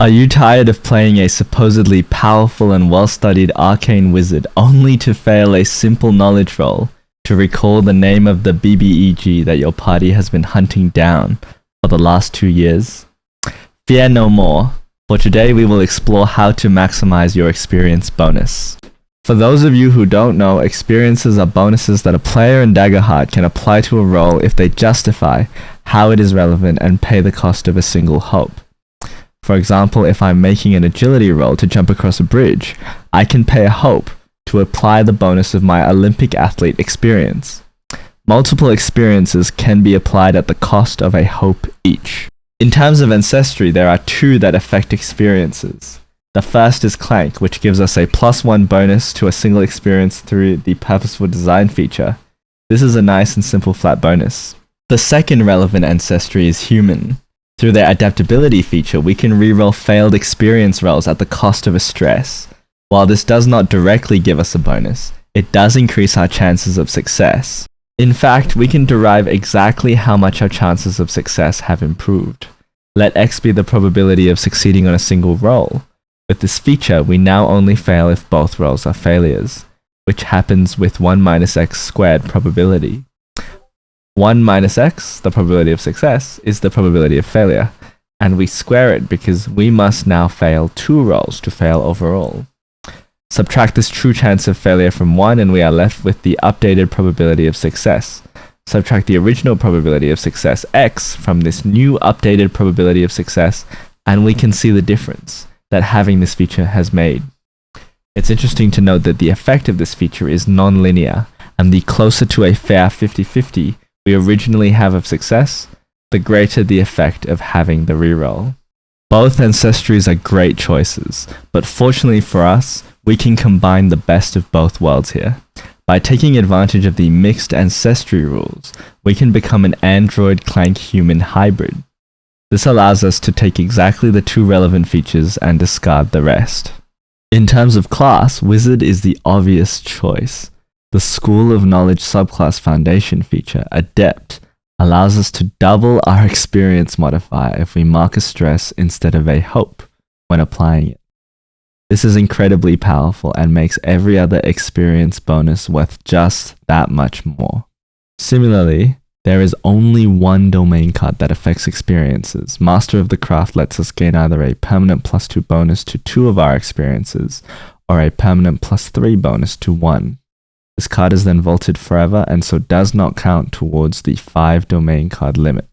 Are you tired of playing a supposedly powerful and well-studied arcane wizard only to fail a simple knowledge roll to recall the name of the BBEG that your party has been hunting down for the last 2 years? Fear no more, for today we will explore how to maximize your experience bonus. For those of you who don't know, experiences are bonuses that a player in Daggerheart can apply to a roll if they justify how it is relevant and pay the cost of a single hope. For example, if I'm making an agility roll to jump across a bridge, I can pay a hope to apply the bonus of my Olympic athlete experience. Multiple experiences can be applied at the cost of a hope each. In terms of Ancestry, there are 2 that affect experiences. The first is Clank, which gives us a +1 bonus to a single experience through the purposeful design feature. This is a nice and simple flat bonus. The second relevant Ancestry is Human. Through their adaptability feature, we can reroll failed experience rolls at the cost of a stress. While this does not directly give us a bonus, it does increase our chances of success. In fact, we can derive exactly how much our chances of success have improved. Let X be the probability of succeeding on a single roll. With this feature, we now only fail if both rolls are failures, which happens with 1 minus x squared probability. 1 minus x, the probability of success, is the probability of failure, and we square it because we must now fail 2 rolls to fail overall. Subtract this true chance of failure from 1 and we are left with the updated probability of success. Subtract the original probability of success x from this new updated probability of success, and we can see the difference that having this feature has made. It's interesting to note that the effect of this feature is non-linear, and the closer to a fair 50-50 we originally have of success, the greater the effect of having the reroll. Both Ancestries are great choices, but fortunately for us, we can combine the best of both worlds here. By taking advantage of the mixed Ancestry rules, we can become an android clank human hybrid. This allows us to take exactly the 2 relevant features and discard the rest. In terms of class, Wizard is the obvious choice. The School of Knowledge subclass foundation feature, Adept, allows us to double our experience modifier if we mark a stress instead of a hope when applying it. This is incredibly powerful and makes every other experience bonus worth just that much more. Similarly, there is only 1 domain card that affects experiences. Master of the Craft lets us gain either a permanent +2 bonus to 2 of our experiences or a permanent +3 bonus to 1. This card is then vaulted forever and so does not count towards the 5 domain card limit.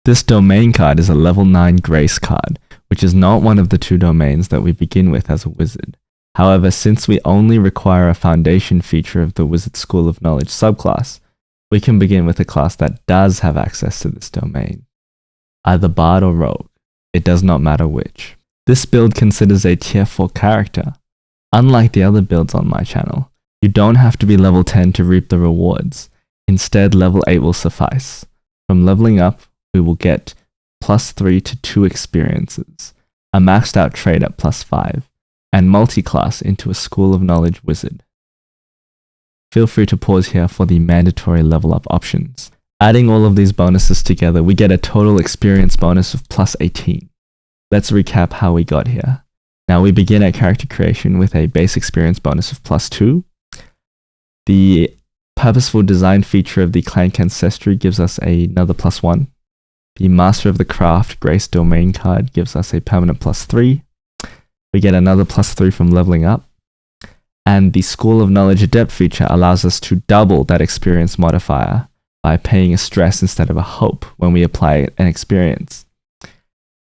This domain card is a level 9 Grace card, which is not one of the 2 domains that we begin with as a wizard. However, since we only require a foundation feature of the Wizard School of Knowledge subclass, we can begin with a class that does have access to this domain. Either Bard or Rogue, it does not matter which. This build considers a tier 4 character. Unlike the other builds on my channel, you don't have to be level 10 to reap the rewards. Instead, level 8 will suffice. From leveling up, we will get +3 to 2 experiences, a maxed out trait at +5, and multi-class into a School of Knowledge wizard. Feel free to pause here for the mandatory level up options. Adding all of these bonuses together, we get a total experience bonus of +18. Let's recap how we got here. Now we begin our character creation with a base experience bonus of +2. The purposeful design feature of the Clank Ancestry gives us another +1. The Master of the Craft Grace domain card gives us a permanent +3. We get another +3 from leveling up. And the School of Knowledge Adept feature allows us to double that experience modifier by paying a stress instead of a hope when we apply an experience.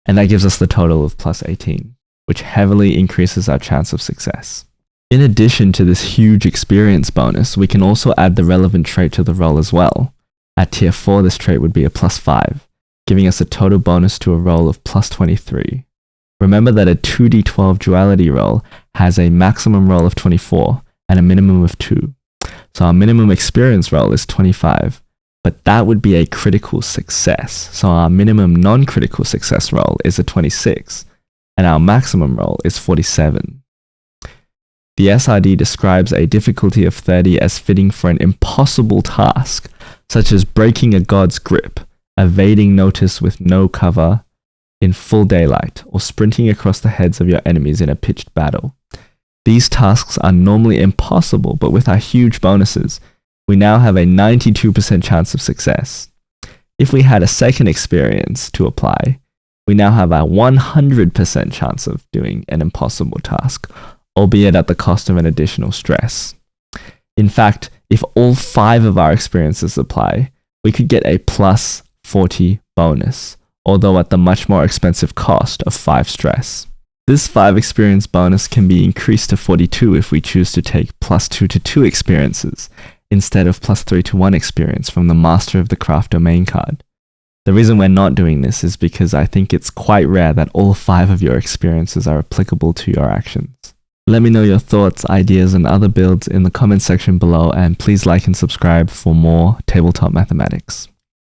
And that gives us the total of +18, which heavily increases our chance of success. In addition to this huge experience bonus, we can also add the relevant trait to the roll as well. At tier 4, this trait would be a +5, giving us a total bonus to a roll of +23. Remember that a 2d12 duality roll has a maximum roll of 24 and a minimum of 2. So our minimum experience roll is 25, but that would be a critical success. So our minimum non-critical success roll is a 26, and our maximum roll is 47. The SRD describes a difficulty of 30 as fitting for an impossible task, such as breaking a god's grip, evading notice with no cover, in full daylight, or sprinting across the heads of your enemies in a pitched battle. These tasks are normally impossible, but with our huge bonuses, we now have a 92% chance of success. If we had a second experience to apply, we now have a 100% chance of doing an impossible task, albeit at the cost of an additional stress. In fact, if all 5 of our experiences apply, we could get a plus 40 bonus, although at the much more expensive cost of 5 stress. This 5 experience bonus can be increased to 42 if we choose to take plus 2 to 2 experiences, instead of plus 3 to 1 experience from the Master of the Craft domain card. The reason we're not doing this is because I think it's quite rare that all 5 of your experiences are applicable to your actions. Let me know your thoughts, ideas, and other builds in the comment section below, and please like and subscribe for more tabletop mathematics.